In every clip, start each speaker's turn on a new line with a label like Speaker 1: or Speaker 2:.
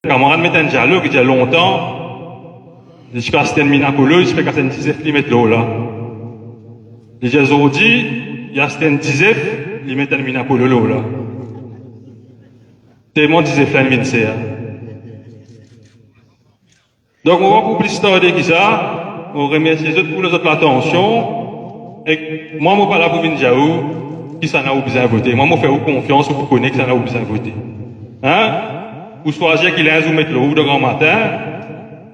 Speaker 1: camarade met un dialogue il y a longtemps. Je suis passé un minacolo, je fais qu'à 19 mm là. Les aujourd'hui, il y a un 19, ils mettent un minacolo là. Tellement 19 là, ils c'est. Donc, on va pour plus l'histoire de qui ça. On remercie les autres pour les autres l'attention. Et moi, je ne suis pas là pour venir dire qui ça n'a pas besoin de voter. Moi, je fais confiance pour connaître qui ça n'a pas besoin de voter. Hein? Ou choisir qu'il est un mettre le haut de grand matin.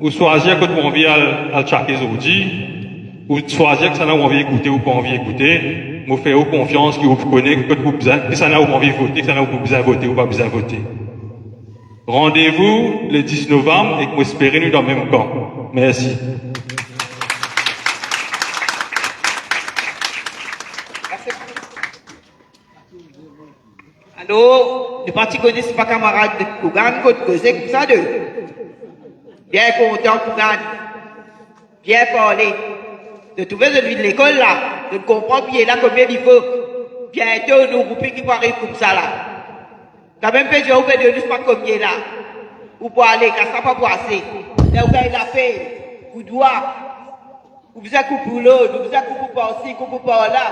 Speaker 1: Ou choisir quand on vient à chaque aujourd'hui. Ou choisir que ça n'a pas envie d'écouter ou pas envie d'écouter. Je fais confiance qu'il vous connaît que ça n'a pas envie de voter, que ça n'a pas besoin de voter ou pas besoin de voter. Rendez-vous le 10 novembre et espérez nous dans le même camp. Merci.
Speaker 2: Allô, le parti connaît pas camarade de Kougan, côte causé comme ça de. Bien content Kougan. Bien parler. De trouver celui de l'école là, de comprendre bien là combien il faut. Bientôt nous groupes qui vont arriver comme ça là. Quand même que je vous fais de nous pas combien là. Ou pour aller, quand ça pas passer. Là vous avez la paix. Vous doit. Vous vous avez coupé l'autre, vous avez coupé par ci, coupé par là.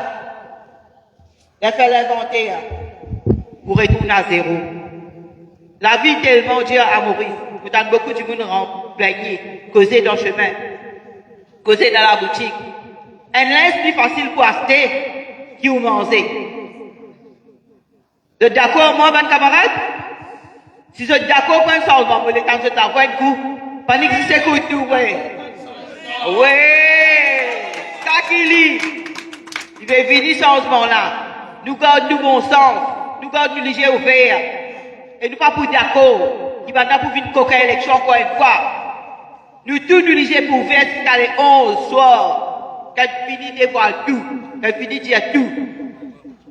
Speaker 2: Là fait l'inventer. Pour retourner à zéro. La vie tellement dure à Maurice. Vous avez beaucoup de monde rempli, causer dans le chemin, causer dans la boutique. Un linge plus facile pour acheter qui vous mangez. Vous êtes d'accord, moi, mon camarade? Si vous êtes d'accord, prenez ça au moment, le temps de t'avoir un coup. Panique si c'est coup tout, ouais. Ouais. Ça qui lit. Il va venir ce moment-là. Nous gardons bon sens. Nous gardons nous léger ouvert. Et nous pas pour d'accord. Qui va pour une coquille élection encore une fois. Nous tous nous léger pour ouvert jusqu'à les 11 soirs. Quand fini de voir tout. Quand fini de dire tout.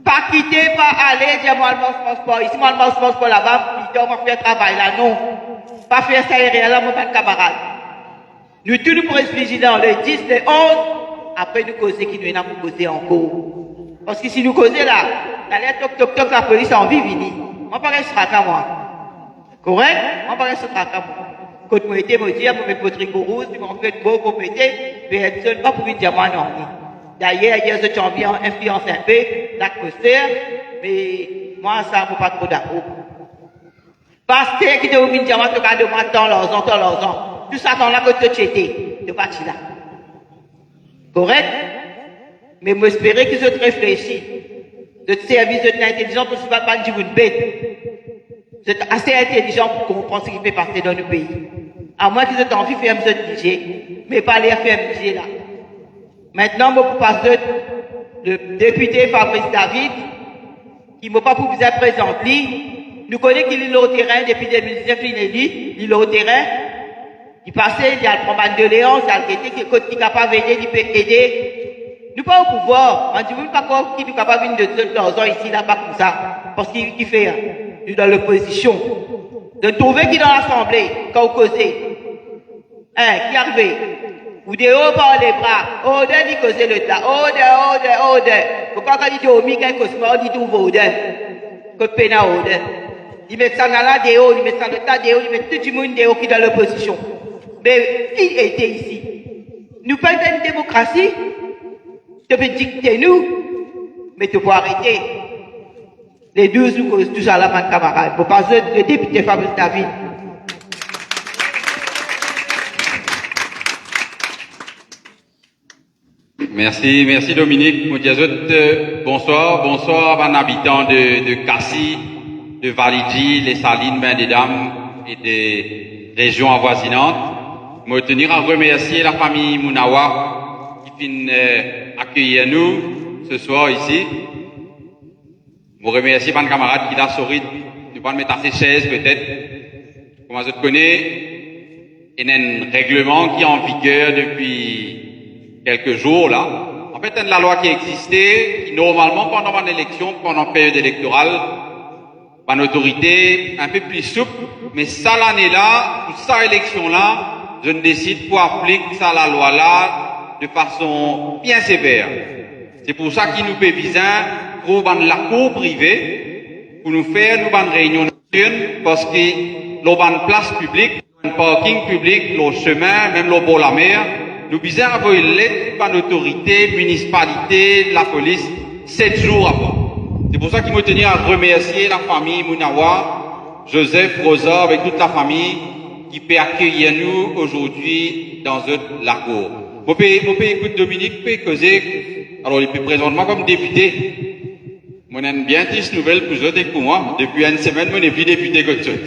Speaker 2: Pas quitter, pas aller, dire moi je pense pas. Ici, moi je pense pas là-bas. Il doit faire travail là. Non. Pas faire ça et rien là, mon camarade. Nous tous nous pourrons être vigilants. Le 10, le 11. Après nous causer qui nous a pour causer encore. Parce que si nous causons là, toc, la police a envie de venir. On paraît ce tracas, moi. Correct? On paraît ce tracas, moi. Quand moi été, moi dire, pour mes poteries rouges, puis mon fait beau, pour m'aider, personne, pas pour une diamant, non. D'ailleurs, il y a ce champion influence un peu, l'atmosphère, mais moi, ça, je ne pas trop d'accord. Parce que, qui te ouvre une diamant, tu regardes de moi, tant leurs ans. Tout ça, dans la côte de Tchété, de parti là. Correct? Mais moi, j'espérais qu'ils ont réfléchi. De service de l'intelligence pour ne pas dire une bête. Vous êtes assez intelligent pour comprendre ce qui fait passer dans le pays. À moins qu'ils aient envie de faire un budget, mais pas les faire un budget là. Maintenant, je passe le député Fabrice David, qui ne m'a pas pour vous présenter. Nous connaissons qu'il est au terrain depuis 2019, il est élu, il est au terrain. Il passait, il y a le problème de Léon, il y a le qui est capable d'aider, il peut aider. Nous pas au pouvoir. On dit pas quoi qui est capable de l'argent ici, là, pas comme ça. Parce qu'il fait, nous dans l'opposition. De trouver qui dans l'Assemblée, quand vous causez. Qui arrive. Ou de haut par les bras. Oh, de dit causer le tas. Oh, de. Pourquoi quand il dit au Mika, on dit tout vos de. Que pena au de. Il met ça dans la déo, il met ça dans le tas déo, il met tout le monde déo qui est dans l'opposition. Mais qui était ici? Nous parlons d'une démocratie. Tu peux dicter nous, mais tu peux arrêter. Les 12 ou cause tout ça là, mon camarade. Pour passer le député Fabrice David.
Speaker 3: Merci Dominique. Bonsoir, aux habitants de Cassis, de Validji, les Salines, Bain des Dames et des régions avoisinantes. Je tenir à remercier la famille Mounawa qui vient accueillir nous ce soir ici. Je remercie mon camarade qui a souri de pas mettre à ses chaises peut-être. Comme je te connais, il y a un règlement qui est en vigueur depuis quelques jours là. En fait, il y a la loi qui existait, qui normalement pendant une élection, pendant une période électorale, une autorité un peu plus souple, mais ça l'année là, pour cette élection là, je ne décide pour appliquer ça la loi là de façon bien sévère. C'est pour ça qu'il nous fait viser pour la cour privée, pour nous faire une réunion nocturne, parce que l'urban place publique, le parking public, le chemin, même le bord de la mer, nous bisons avoir une lettre par l'autorité, municipalité, la police, 7 jours après. C'est pour ça qu'il me tenait à remercier la famille Mounawa, Joseph, Rosa, avec toute la famille qui peut accueillir nous aujourd'hui dans la cour. Mon pays, écoute Dominique, peut causer, alors il peut présentement comme député. Moi, j'ai une bien triste nouvelle pour eux et pour moi. Depuis une semaine, je n'ai plus député que tout.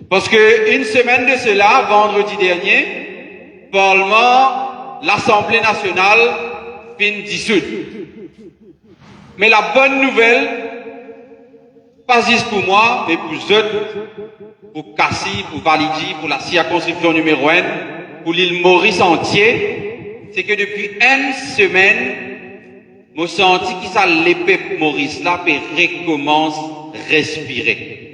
Speaker 3: Parce que une semaine de cela, vendredi dernier, Parlement, l'Assemblée nationale, fin dissoute. Mais la bonne nouvelle, pas juste pour moi, mais pour eux, pour Cassis, pour Validji, pour la circonscription numéro 1, pour l'île Maurice entier, c'est que depuis une semaine, j'ai senti que ça l'épée Maurice là, peut recommence respirer.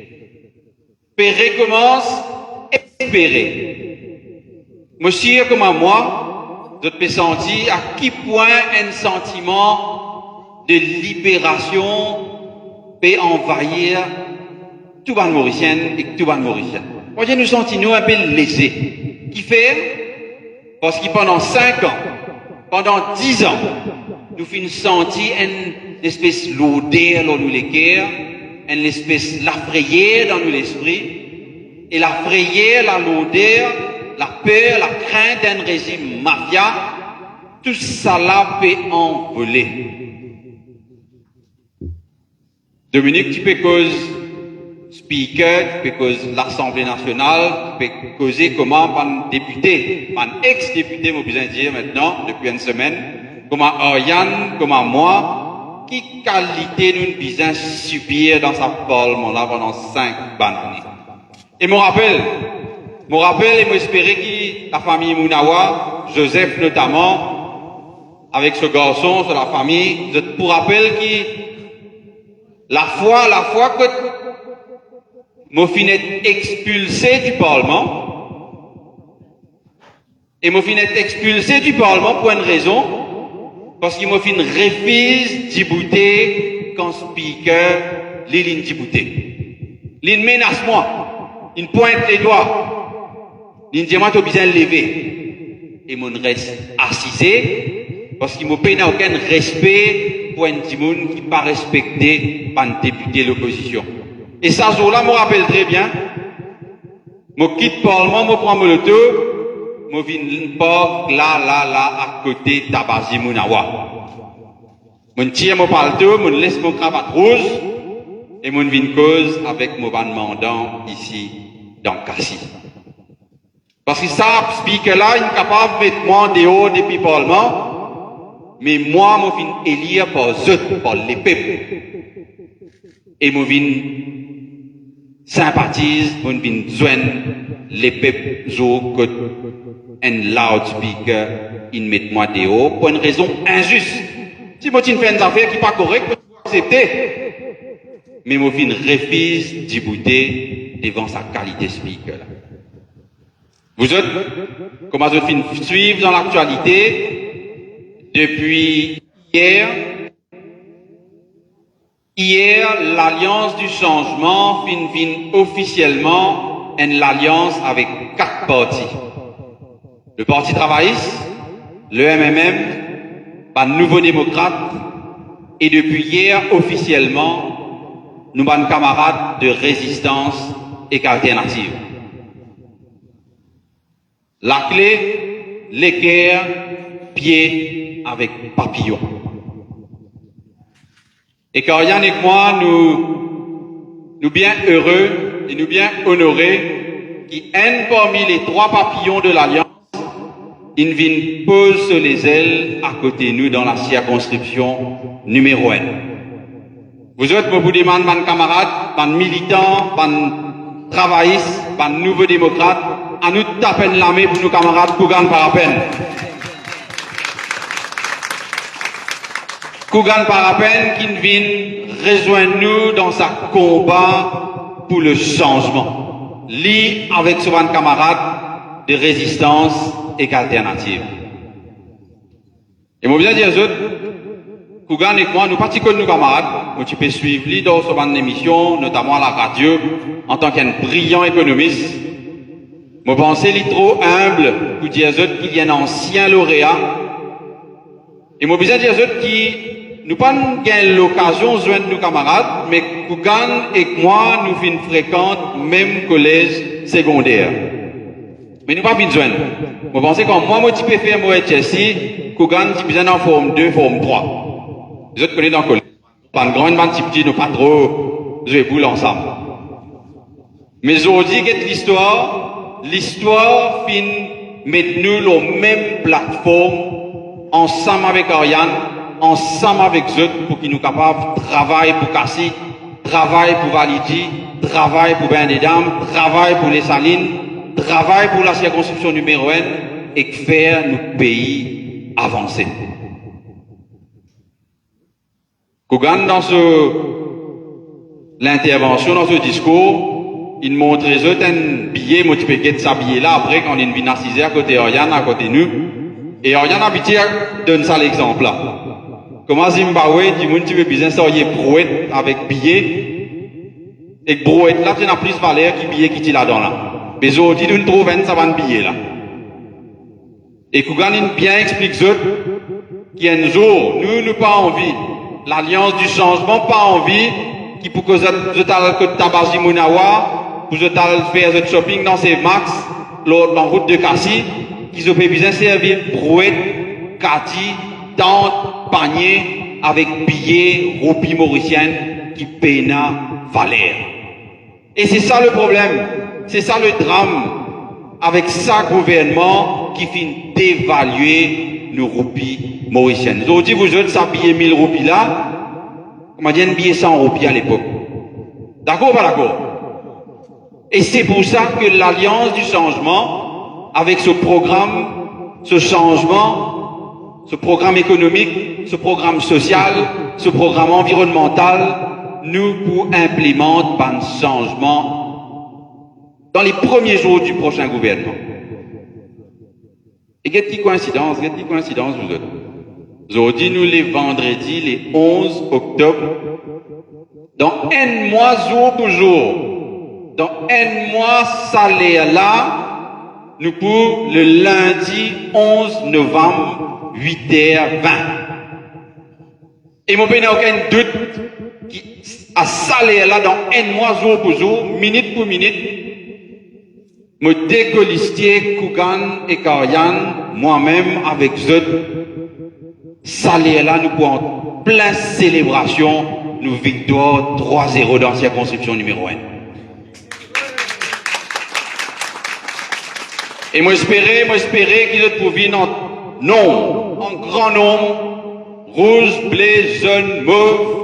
Speaker 3: Peut recommence espérer. Monsieur, comme à moi, je peux sentir à quel point un sentiment de libération peut envahir tout le Mauricien et tout le Mauricien. Moi, nous sentons un peu lésés. Qui fait? Parce que pendant 5 ans, pendant 10 ans, nous finissons sentir une espèce d'odeur dans nous les cœurs, une espèce la frayeur dans nous l'esprit, et la frayeur, la l'odeur, la peur, la crainte d'un régime mafia, tout ça là peut envoler. Dominique, tu peux causer speaker, tu peux causer l'Assemblée nationale, tu peux causer comment un député, un ex-député, moi besoin de dire maintenant, depuis une semaine, comment Ariane, comment moi, qui qualité nous besoin subir dans sa parlement là pendant 5 années. Et mon rappel, et m'espérer que la famille Mounawa, Joseph notamment, avec ce garçon, sur la famille, je pour rappel que la fois que mon fin est expulsé du Parlement, et mon fin est expulsé du Parlement pour une raison, parce qu'il m'a fin refuse d'ybouter quand speaker, l'île d'ybouter. L'île menace moi, il pointe les doigts. Il dit, moi, tu as besoin de lever. Et mon reste assisé, parce qu'il m'a pas aucun respect pour un petit monde qui pas respecté par un député de l'opposition. Et ça, jour-là, me rappelle très bien. Moi, quitte le Parlement, moi, prends mon auto, moi, viens pas là, à côté de Tabazi Mounawa. Mon tire mon paletot, mon laisse mon cravate rouge, et mon viens cause avec mon ban mandant ici, dans Cassis. Parce que ça, speaker là, il est capable de mettre moi en dehors depuis le Parlement, mais moi, je viens élire par eux, par les peuples. Et je viens sympathise, je viens joindre les peuples, que un loudspeaker, il met moi dehors pour une raison injuste. Si je fais une affaire qui n'est pas correcte, je peux accepter. Mais je viens refuse d'ybouter devant sa qualité speaker là. Vous autres, comment je finis suivre dans l'actualité depuis hier, l'Alliance du changement fin officiellement une alliance avec 4 partis. Le Parti travailliste, le MMM, le Nouveau démocrate, et depuis hier officiellement, nous sommes camarades de résistance et alternative. La clé, l'équerre, pied avec papillon. Et quand Yann et moi, nous bien heureux et nous bien honorés, qui un parmi les 3 papillons de l'Alliance, ils viennent poser sur les ailes à côté de nous dans la circonscription numéro 1. Vous autres, vous demandez, mes camarades, mes militants, mes travaillistes, mes nouveaux démocrates, à nous taper la main pour nos camarades Kougan Parapen. Kougan Parapen qui vient rejoindre nous dans sa combat pour le changement. Lui avec son camarade de résistance et d'alternative. Et moi bien dire aux autres, Kougan et moi, nous partis comme nos camarades. où tu peux suivre lui dans son émission, notamment à la radio, en tant qu'un brillant économiste. Je pense qu'il est trop humble pour dire qu'il y a un ancien lauréat. Et je besoin de dire qui nous pas gagne l'occasion de joindre nos camarades, mais Kougan et moi, nous finissons fréquentes même collège secondaire. Mais nous pas besoin. Je pense que moi, je peux faire moi et Chelsea, Kougan, tu besoin en forme 2, forme 3. Les autres connaissent dans le collège. Pas une grande bande petit, nous pas trop jouer boule ensemble. Mais aujourd'hui, qu'est l'histoire? L'histoire fin mettre nous la même plateforme, ensemble avec Ariane, ensemble avec eux, pour qu'ils nous capables de travailler pour Cassis, travail pour Validi, travail pour Ben des Dames, travail pour les Salines, travail pour la circonscription numéro 1 et faire notre pays avancer. Kougan, dans l'intervention, dans ce discours, il montre un billet, moi tu peux get s'habiller là après quand on est venu assiser à côté Oriane, à côté nous. Et Oriane habitué donne ça l'exemple là. Comment Zimbabwe, du monde tu veux bien s'envoyer brouette avec billet. Et que brouette là, tu n'as plus valeur que billet qui est là-dedans là. Mais aujourd'hui, nous trouvons ça va billet là. Et Kougan bien explique ça, qu'il y a un jour, nous pas envie. L'Alliance du changement pas envie, qui pour que vous allez tabac Mounawa, pour que vous allez faire votre shopping dans ces max, dans route de Cassis, qu'ils ont besoin de servir brouette, kati, tente, panier, avec billets, roupies mauriciennes, qui peinent valeur. Et c'est ça le problème. C'est ça le drame. Avec ça, gouvernement, qui finit d'évaluer nos roupies mauriciennes. Aujourd'hui, vous êtes s'habiller 1000 roupies là, comment dire, un billet 100 roupies à l'époque. D'accord ou pas d'accord? Et c'est pour ça que l'Alliance du changement, avec ce programme, ce changement, ce programme économique, ce programme social, ce programme environnemental, nous pour implémenter un changement dans les premiers jours du prochain gouvernement. Et quelle petite coïncidence vous autres. Aujourd'hui, nous les vendredis, les 11 octobre, dans un mois jour pour jour, dans un mois salaire là, nous pour le lundi 11 novembre, 8h20. Et mon pays n'a aucun doute qui à salaire là, dans un mois jour pour jour, minute pour minute, me décolistier Kougan et Karian, moi-même avec eux, salaire là, nous pour en pleine célébration, nous victoire 3-0 dans la circonscription numéro 1. Et moi espérais qu'ils ont trouvé en nombre, en grand nombre, rouge, bleu, jaune, mauve,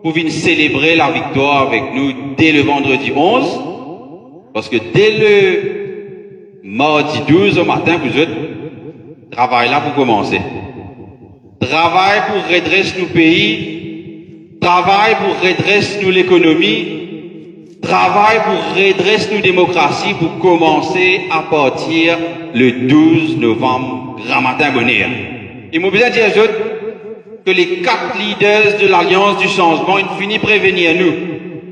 Speaker 3: pour venir célébrer la victoire avec nous dès le vendredi 11. Parce que dès le mardi 12 au matin, vous êtes travail là pour commencer. Travail pour redresser nos pays, travail pour redresser nous l'économie, travail pour redresser nos démocraties pour commencer à partir le 12 novembre, grand matin bonheur. Il m'a besoin de dire que les 4 leaders de l'Alliance du changement, ils finissent prévenir nous.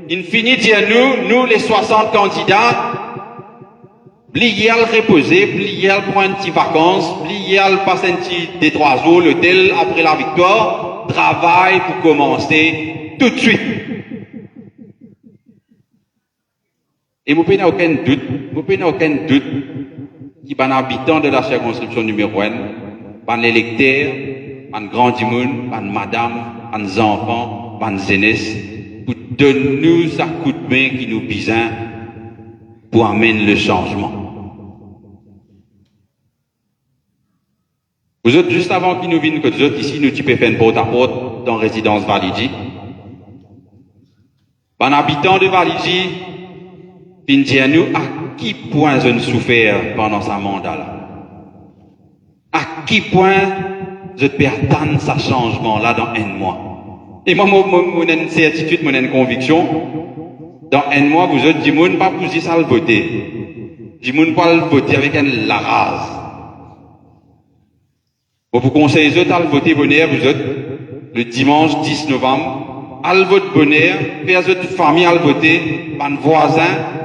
Speaker 3: Ils finissent dire nous les 60 candidats, plier à le reposer, plier à le prendre une petite vacances, plier à le passer un petit des 3 jours, l'hôtel après la victoire, travail pour commencer tout de suite. Et mon pays n'a aucun doute, qu'il y a un habitant de la circonscription numéro 1, un électeur, un grand monde, un madame, un enfant, un jeunesse, pour donner nous sa coup de main qui nous besoin pour amener le changement. Vous autres, juste avant qu'ils nous viennent, que nous autres, ici, nous tu peux faire une porte-à-porte dans résidence Validi. Un habitant de Validi, vient dire nous à qui point je ne souffert pendant sa mandat là. À qui point je peux attendre ce changement là dans un mois. Et moi, mon une certitude, mon une conviction, dans un mois, vous autres, du monde pas pour ça le voter. Du monde pas le voter avec la rase. Vous conseillez les autres à le voter bonheur, vous autres, le dimanche 10 novembre, al votre bonheur, faire votre famille al voter, ban voisins,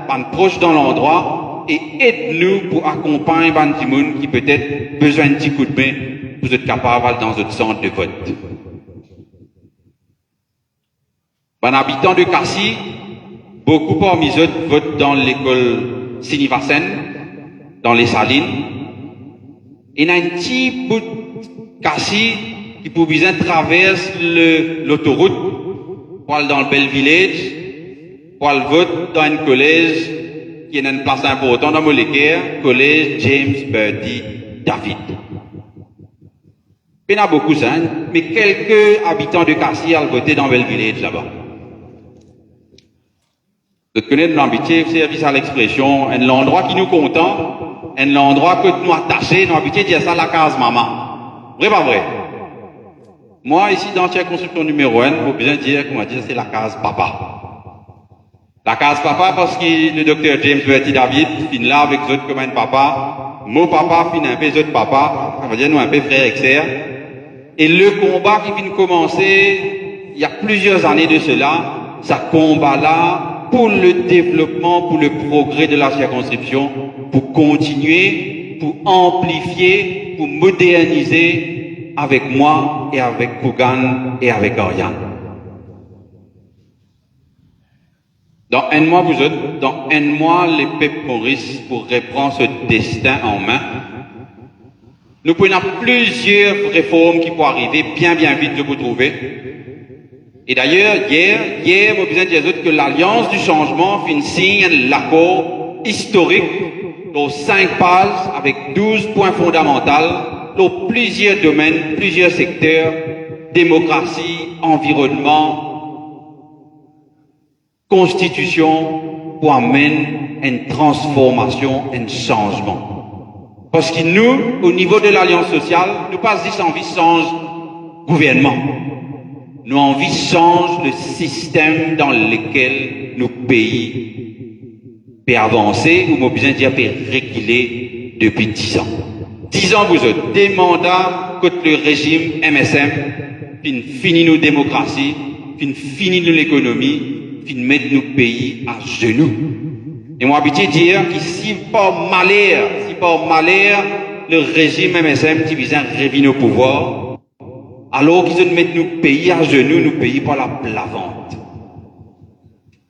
Speaker 3: ban proches dans l'endroit, et aide-nous pour accompagner ban timoun qui peut-être besoin d'un petit coup de main pour être capable dans notre centre de vote. Ban habitant de Cassis, beaucoup parmi eux votent dans l'école Sinivasen, dans les Salines. Il y a un petit bout de Cassis qui pour bien traverse l'autoroute pour aller dans le Bell Village, pour aller voter dans un collège qui est une place importante dans Molécaire, collège James Bertie David. Il y en a beaucoup ça, mais quelques habitants de Cassis ont voté dans Bell Village là-bas. Vous connaissez l'habitude, service à l'expression, un endroit qui nous content, un endroit que nous attachés, nous habitués dire ça la case maman. Vrai pas vrai? Moi, ici, dans la circonscription numéro 1, faut bien dire, comment dire, c'est la case papa. La case papa parce que le docteur James Bertie David finit là avec eux comme un papa, mon papa finit un peu autres papa, ça veut dire nous un peu frères et sœurs. Et le combat qui vient de commencer, il y a plusieurs années de cela, ce combat-là, pour le développement, pour le progrès de la circonscription, pour continuer, pour amplifier, pour moderniser avec moi et avec Kougan et avec Oriane. Dans un mois, vous êtes, dans un mois, les peuples Maurice pour reprendre ce destin en main. Nous pouvons avoir plusieurs réformes qui pourraient arriver bien vite de vous trouver. Et d'ailleurs, hier, vous besoin de dire que l'Alliance du changement signe l'accord historique dans 5 pages avec 12 points fondamentaux dans plusieurs domaines, plusieurs secteurs, démocratie, environnement, constitution, pour amener une transformation, un changement. Parce que nous, au niveau de l'Alliance sociale, nous pas juste envie de changer gouvernement. Nous envie de changer le système dans lequel nos pays peuvent avancer, ou besoin de dire peuvent reculer depuis 10 ans. 10 ans, vous êtes des mandats contre le régime MSM, puis fini nos démocraties, puis fini nos l'économie, puis mettre nos pays à genoux. Et moi, habitué dire que si par malheur, le régime MSM qui vient réviner au pouvoir, alors qu'ils mettent nos pays à genoux, nos pays par la plavante.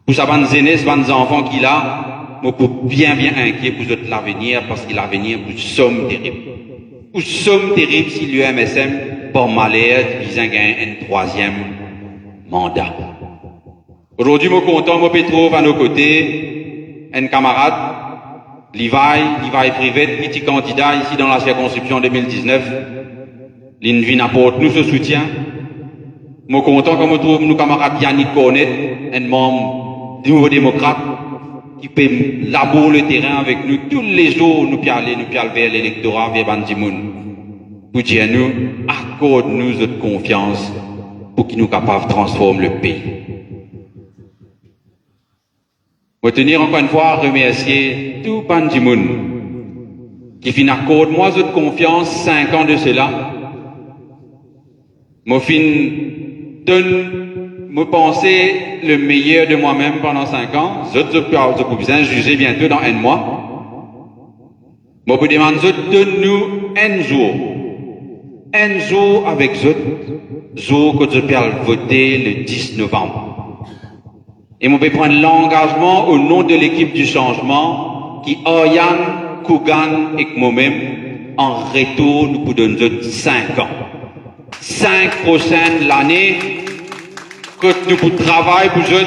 Speaker 3: Pour ça, les aînés, les enfants qu'il a, moi, pour bien inquiet pour l'avenir, parce que l'avenir, nous sommes terribles. Nous sommes terribles si l'UMSM, par malheur, vient gagner un 3e mandat. Aujourd'hui, je suis content, je peux trouver à nos côtés un camarade, Levi Privet, petit candidat ici dans la circonscription 2019. L'Invin apporte nous ce soutien. Je suis content que je trouve nos camarades Yannick Cornet, un membre du Nouveau Démocrate, qui peut labourer le terrain avec nous tous les jours, nous peut aller vers l'électorat, vers Bandimoun. Pour dire nous, accorde-nous notre confiance pour qu'il nous capable de transformer le pays. Je veux tenir encore une fois à remercier tout Bandimoun qui fin accorde moi votre confiance 5 ans de cela. Moi donne me penser le meilleur de moi-même pendant 5 ans. Je peux bien juger bientôt dans 1 mois. Moi vous demande donne-nous un jour avec jour que je peux voter le 10 novembre. Et moi, je vais prendre l'engagement au nom de l'équipe du changement qui, Oriane, Kougan et moi-même, en retour, nous vous donnons 5 ans. 5 prochaines l'année, que nous vous travaillons pour eux,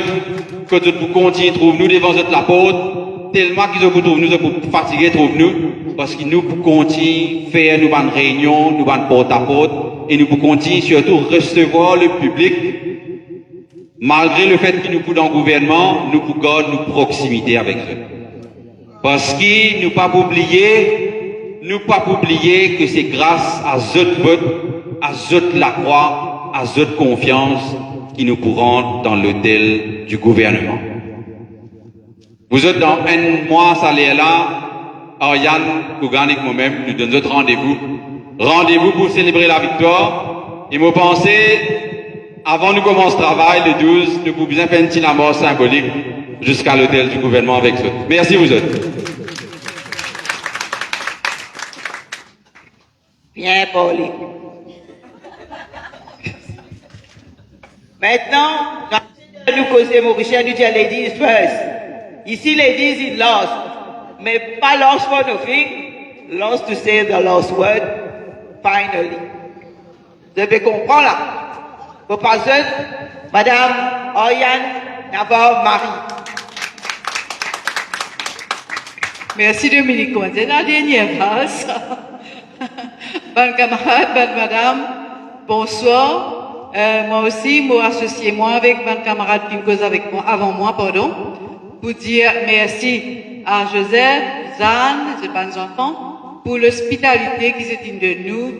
Speaker 3: que nous continuons de trouver nous devant la porte, tellement qu'ils vous trouvent nous, pour fatiguer, trouve nous, parce que nous pour continuer faire nos bonnes réunions, nos bonnes porte-à-porte, et nous pour continuer surtout recevoir le public. Malgré le fait que nous pouvons dans le gouvernement, nous pouvons garder nos proximités avec eux. Parce que nous pas oublier que c'est grâce à eux vote, à eux la croix, à eux confiance qui nous pourront dans l'hôtel du gouvernement. Vous êtes dans 1 mois, ça l'est là, Oriane, Kougan et moi-même, nous donnons notre rendez-vous. Rendez-vous pour célébrer la victoire. Et vous pensez, avant nous commencer le travail, le 12, nous pouvons bien faire une petite mort symbolique jusqu'à l'hôtel du gouvernement avec vous. Merci vous autres.
Speaker 2: Bien, Pauline. Maintenant, nous causer Maurice, nous dire ladies first. Ici, ladies in lost. Mais pas lost for nothing. Lost to say the last word. Finally. Vous devez comprendre là. Vos personnes, Madame Oriane Navarre-Marie.
Speaker 4: Merci Dominique. C'est la dernière phrase. Bonne camarade, bonne madame, bonsoir. Moi aussi, moi associé moi avec bonne camarade qui me cause avec moi, avant moi, pardon, pour dire merci à Joseph, Zane, ses bonnes enfants, pour l'hospitalité qui s'est une de nous,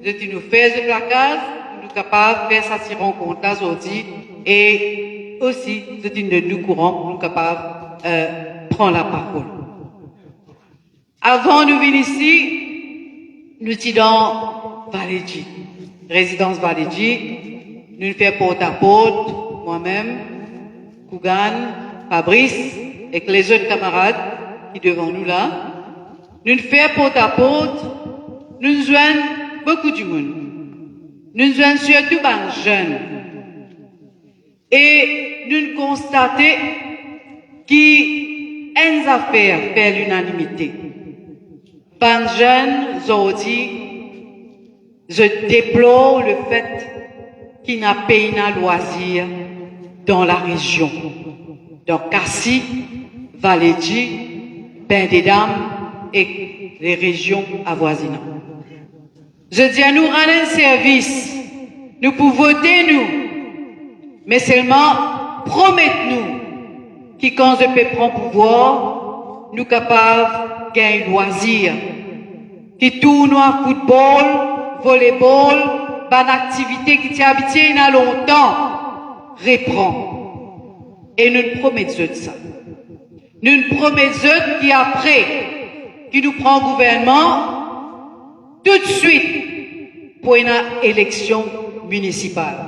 Speaker 4: de nous faire ce placage, nous capables de faire ça si rencontre là aujourd'hui, et aussi, c'est une de nous courants, pour nous capables de prendre la parole. Avant de venir ici, nous sommes dans Valégie, résidence Valégie. Nous faisons porte à porte, moi-même, Kougan, Fabrice, et les autres camarades qui devant nous là. Nous faisons porte à porte, nous joignons beaucoup de monde. Nous joignons surtout les jeunes. Et nous constatons qu'il y a une affaire faire l'unanimité. Ban jeunes aujourd'hui, je déplore le fait qu'il n'y a pas de loisir dans la région. Dans Kassi, Valégie, Bain des Dames et les régions avoisinantes. Je dis à nous rendre un service, nous pouvons voter nous, mais seulement promettez-nous que quand je peux prendre pouvoir, nous capables gagner loisir, qui tournoi football, volleyball, bonne activité qui t'y habitué il y a longtemps, reprend. Et nous ne promettons de ça. Nous ne promettons qu'après, qui nous prend gouvernement, tout de suite, pour une élection municipale.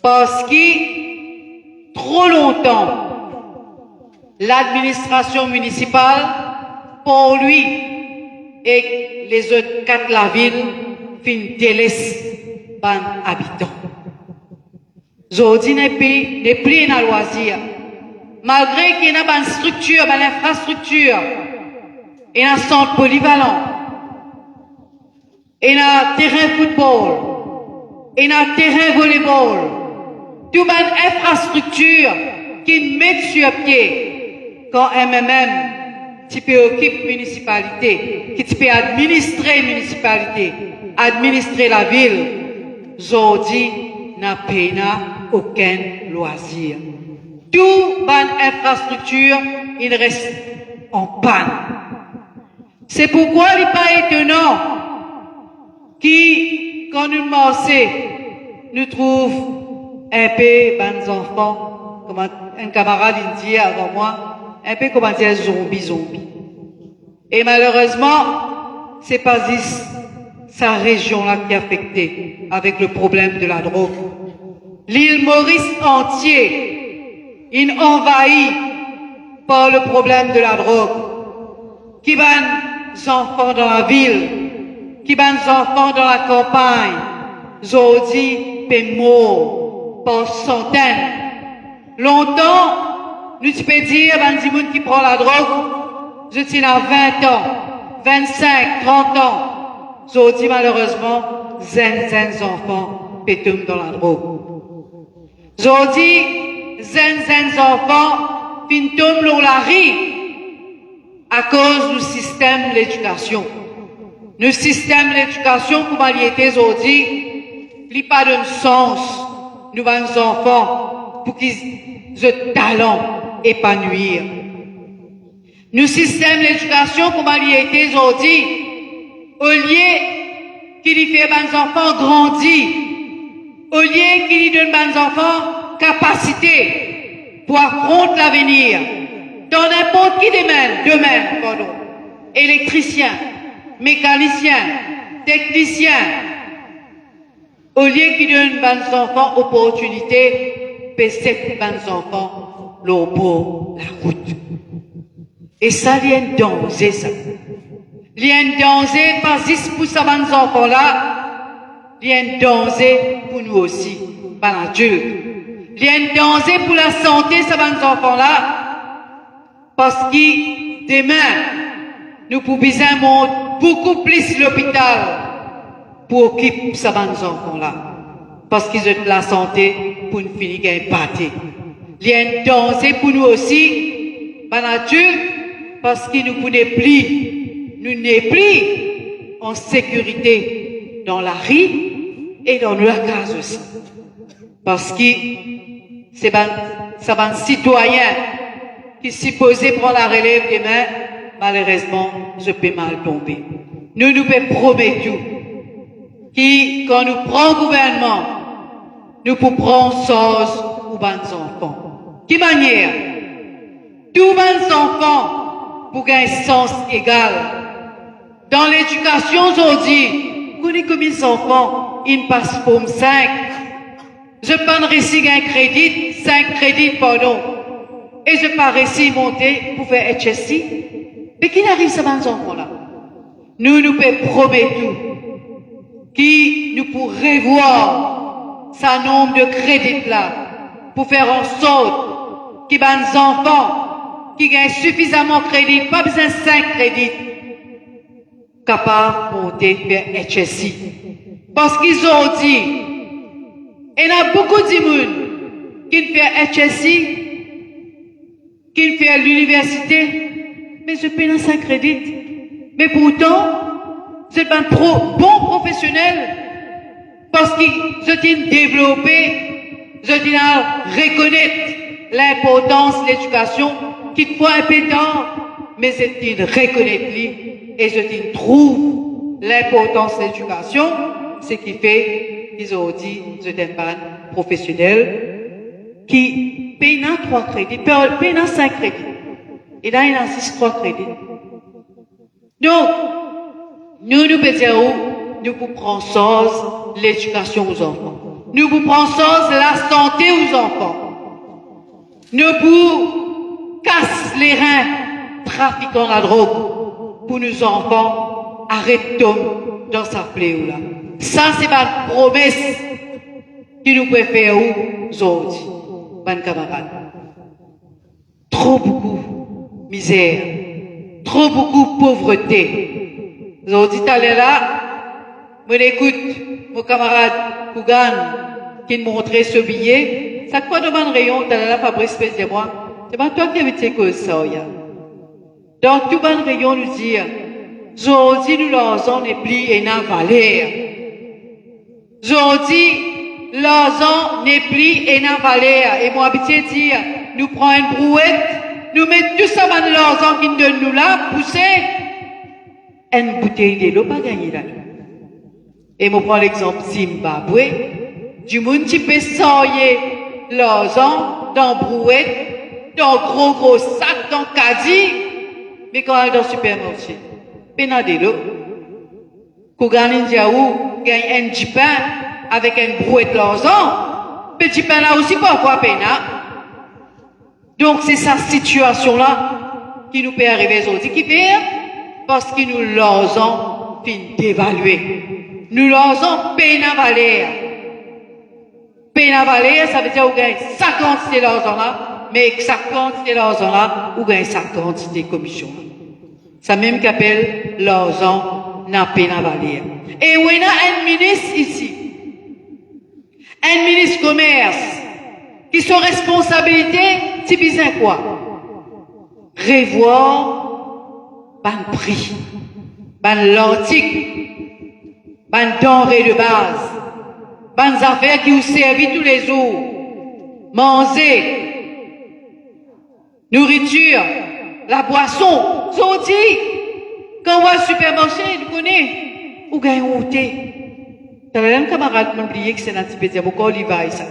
Speaker 4: Parce que, trop longtemps, l'administration municipale, pour lui et les autres quatre de la ville, fin délaisse les habitants. Aujourd'hui, n'est plus un loisir. Malgré qu'il y a une structure, une infrastructure, il y a un centre polyvalent, il y a un terrain football, il y a un terrain volleyball, toute une infrastructure qui met sur pied quand MMM qui peut occuper municipalité, qui peut administrer municipalité, administrer la ville, aujourd'hui n'a pas aucun loisir. Toute bonne infrastructure, il reste en panne. C'est pourquoi il n'est pas étonnant qui, quand nous marchons, nous trouvons un peu bonnes enfants, comme un camarade il dit avant moi, un peu comme un zombie. Et malheureusement, c'est pas juste sa région là qui est affectée avec le problème de la drogue. L'île Maurice entier est envahi par le problème de la drogue. Qui van enfants dans la ville, qui van enfants dans la campagne, aujourd'hui, peut mort par centaines. Longtemps, nous peux dire, ben, gens qui prend la drogue, je tiens à 20 ans, 25, 30 ans. Aujourd'hui, malheureusement, zen enfants pétum dans la drogue. Aujourd'hui, zen enfants fintum dans la rue à cause du système de l'éducation. Le système de l'éducation, comme il était aujourd'hui, il n'a pas de sens, nous avons des enfants pour qu'ils aient talent épanouir. Le système de l'éducation, comme il était aujourd'hui, au lieu qu'il y fait des enfants grandir, au lieu qu'il y donne des enfants capacité pour affronter l'avenir, dans n'importe quel domaine, pardon, électricien, mécanicien, technicien, Au lieu qu'ils donnent aux enfants opportunité, peut-être aux enfants leur pour la route. Et ça, il y a un danger, ça. Il y a un danger, pas juste pour ces enfants-là, il y a un danger pour nous aussi, par la Dieu. Il y a un danger pour la santé de ces enfants-là, parce que demain, nous pouvons monter beaucoup plus l'hôpital pour occuper ces enfants-là. Parce qu'ils ont de la santé pour nous finir un pâté. Il y a un danger pour nous aussi, par la Dieu, parce que nous n'sommes plus en sécurité dans la rue et dans la case aussi. Parce que c'est un citoyen qui s'y posait prendre la relève demain, malheureusement, je peux mal tomber. Nous promettons que quand nous prenons le gouvernement, nous pouvons prendre chose aux enfants. De quelle manière? Tous les enfants pour gagner un sens égal. Dans l'éducation aujourd'hui, vous connaissez combien d'enfants, ils passent pour 5. Je peux réussir un crédit, 5 crédits, pardon. Et je peux réussir monter pour faire HSC. Mais qui n'arrive à ces enfants-là? Nous promettons que nous pourrons revoir ce nombre de crédits-là pour faire en sorte que les enfants qui gagnent suffisamment de crédit, pas besoin de 5 crédits, capables de monter vers HSI. Parce qu'ils ont dit, il y a beaucoup de monde qui fait HSI, qui fait l'université, mais je paye 5 crédits. Mais pourtant, c'est un trop bon professionnel, parce que je t'ai développé, je t'ai reconnaître l'importance de l'éducation, qui te voit un peu tard, mais je t'ai reconnaître lui, et je t'ai trouve l'importance de l'éducation, ce qui fait qu'ils ont dit, je t'ai pas professionnel, qui paye 3 crédits, paye 5 crédits. Et là, il a 3 crédits. Donc, nous faisons, nous prenons soin de l'éducation aux enfants. Nous prenons soin de la santé aux enfants. Nous casser les reins, trafiquant la drogue, pour nos enfants, arrêtons dans sa plaie là. Ça, c'est ma promesse que nous pouvons faire aujourd'hui, mes camarades. Trop beaucoup misère, trop beaucoup pauvreté. Aujourd'hui, tout à l'heure là, je l'écoute, mon camarade Kougan, qui me montrait ce billet. Ça quoi demande rayon, tout à l'heure là, Fabrice dit moi, c'est pas toi qui avais dit que ça, donc, tout le rayon nous dit, aujourd'hui, nous l'argent n'est plus et n'a valeur. Aujourd'hui, l'argent n'est plus et n'a valeur. Et moi, habitué dire, nous prenons une brouette, nous mettons tout ça dans l'argent qui nous donne nous là, pousser, une bouteille de l'eau, pas gagner là. Et moi, prends l'exemple Zimbabwe, du monde qui peut sortir l'argent dans brouette, dans gros sac, dans caddie, mais quand elle est dans le supermarché, pena de l'eau, qu'on gagne un jipin avec une brouette l'argent, mais jipin là aussi pourquoi pena. Donc c'est sa situation-là qui nous peut arriver aujourd'hui, qui pire, parce que nous l'argent fin d'évaluer. Nous l'argent pena valeur. Pena valeur, ça veut dire qu'on gagne 50 de l'argent là, mais 50 de l'argent là, ou gagne 50 des commissions. Ça même qu'appelle l'argent n'a pas de valeur. Et on a un ministre ici, un ministre commerce, qui son responsabilité, c'est bien quoi? Revoir ban prix, ban l'article, ban denrées de base, ban affaires qui vous servent tous les jours, manger, nourriture, la boisson, sorti. Quand on va au supermarché, vous connaissez, ou gagne un thé. T'as le même camarade m'a oublié que c'est un petit peu de pourquoi on y va ça.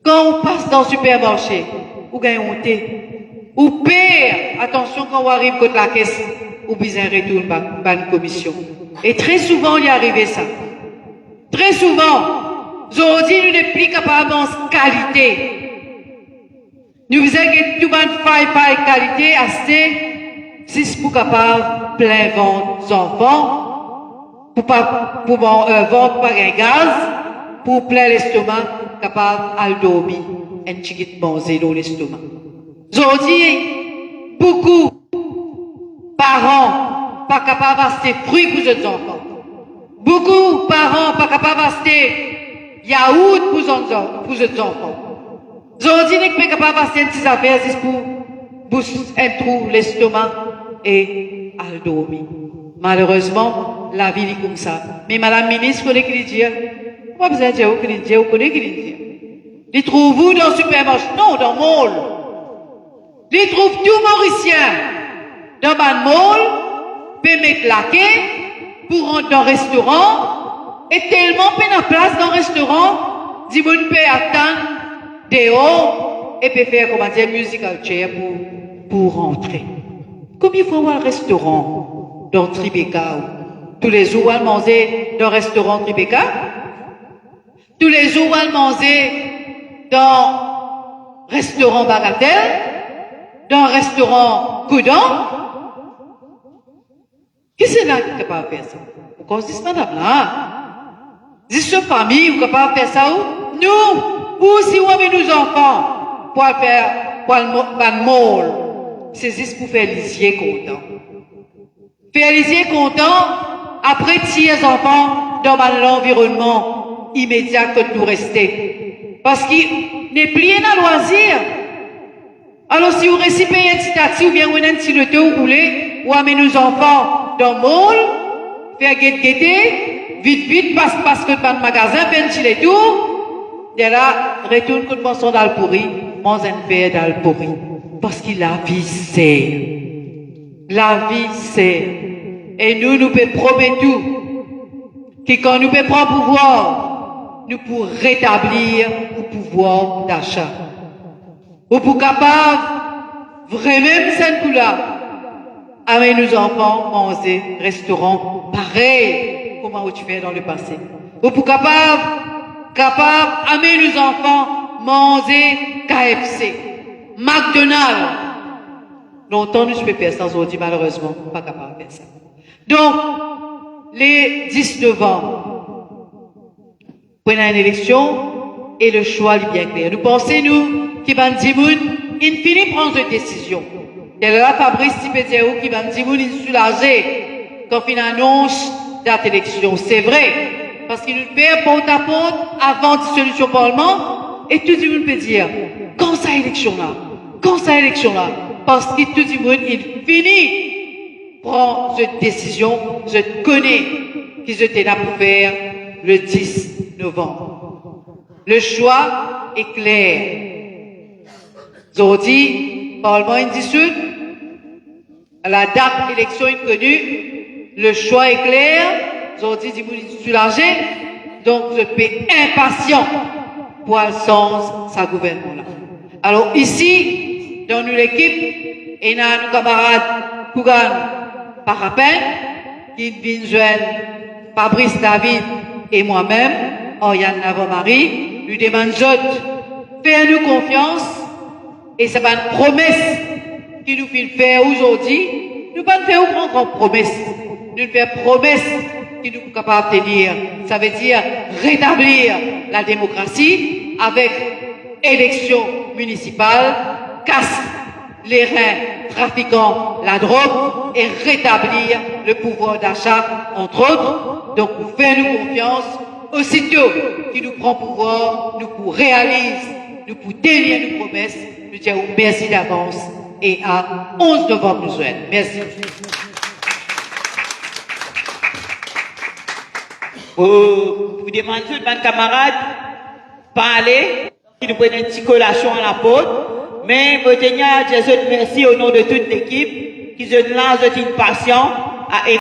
Speaker 4: Quand on passe dans le supermarché, ou gagne un thé. Ou pire, attention quand on arrive contre la caisse, ou besoin retourne par une commission. Et très souvent, il y arrive ça. Très souvent, aujourd'hui, nous ne sommes plus capables de qualité. Nous faisons tout le qualité assez, si pour capable plein vendre enfants, pour vendre par un gaz, pour plein l'estomac, capable de dormir, un petit manger dans l'estomac. Aujourd'hui, beaucoup de parents pas capables d'acheter fruits pour leurs enfants. Beaucoup de parents pas capables d'acheter yaourt pour leurs enfants. Aujourd'hui, nous sommes capables d'acheter une petite affaire juste pour booster un trou l'estomac et à dormir. Malheureusement, la vie est comme ça. Mais Madame la ministre, vous connaissez qui dit? Pas besoin de dire, vous connaissez qui dit? Les trouvez-vous dans le supermarché? Non, dans le mall. Les trouvent tout mauricien. Dans le mall, peut mettre la quai pour rentrer dans le restaurant. Et tellement peine à place dans le restaurant, dit vous peut attendre dehors et peut faire, comment dire, musical chair pour rentrer. Combien de fois voir le restaurant dans Tribeca? Tous les jours, on manger dans le restaurant Tribeca? Tous les jours, on manger dans le restaurant Bagatelle? Dans le restaurant Coudon? Qu'est-ce que c'est capable de faire ça? Pourquoi c'est madame là? C'est cette famille qui est capable de faire ça? Nous, ou si on met nos enfants pour faire, pour le mall, c'est juste pour faire les yeux contents. Faire les yeux contents, après tirer les enfants dans l'environnement immédiat que nous rester. Parce qu'il n'est plus rien à loisir. Alors si vous récipez un petit taxi ou bien vous avez un petit loto ou roulé, ou amenez nos enfants dans le mall, faire guetter, vite, parce que dans le magasin, ben chile tout, et là, retourne que le poisson dans le pourri, mange un verre dans le pourri. Parce que la vie c'est. La vie c'est. Et nous pouvons promettre tout. Que quand nous pouvons prendre pouvoir, nous pouvons rétablir le pouvoir d'achat. Ou pour capable, vraiment, cette coup-là, avec nos enfants, manger, restaurant, pareil, comment tu fais dans le passé. Ou pour capable, avec nos enfants, manger KFC, McDonald's. Longtemps, nous ne pouvons pas faire ça aujourd'hui, malheureusement, pas capable de faire ça. Donc, les 10 novembre, prenons une élection et le choix est bien clair. Nous pensons, nous, qui va dire, il finit prendre une décision. Et là, Fabrice Tipédiaou qui va dire, il soulagé quand il annonce date élection. C'est vrai. Parce qu'il nous fait porte à porte avant la dissolution du Parlement. Et tout le monde peut dire, quand ça élection là? Quand ça élection là? Parce que tout le monde, il finit prendre cette décision. Je connais qu'ils étaient là pour faire le 10 novembre. Le choix est clair. Aujourd'hui, Parlement est dissous, la date d'élection est connue, le choix est clair, aujourd'hui, je suis soulagé, donc je suis impatient pour le sens de sa gouvernement-là. Alors ici, dans nous l'équipe, il y a nos camarades Kougan Parapin, qui viennent joindre Fabrice David et moi-même, Oriane Navo-Marie, nous demandons faire-nous confiance. Et c'est pas une promesse qui nous fait faire aujourd'hui. Nous ne pas faire une grande promesse. Nous faisons promesse qui nous sommes capables de tenir. Ça veut dire rétablir la démocratie avec élection municipale, casse les reins trafiquant la drogue et rétablir le pouvoir d'achat, entre autres. Donc, nous faisons confiance. Aussitôt qui nous prend pouvoir, nous pour réaliser, nous pour tenir nos promesses. Nous disons merci d'avance et à 11 novembre nous souhaitons. Merci.
Speaker 2: Vous demandez à mes camarades parler, qui nous prennent une petite collation à la porte, mais je tiens à dire merci au nom de toute l'équipe qui se lance une passion à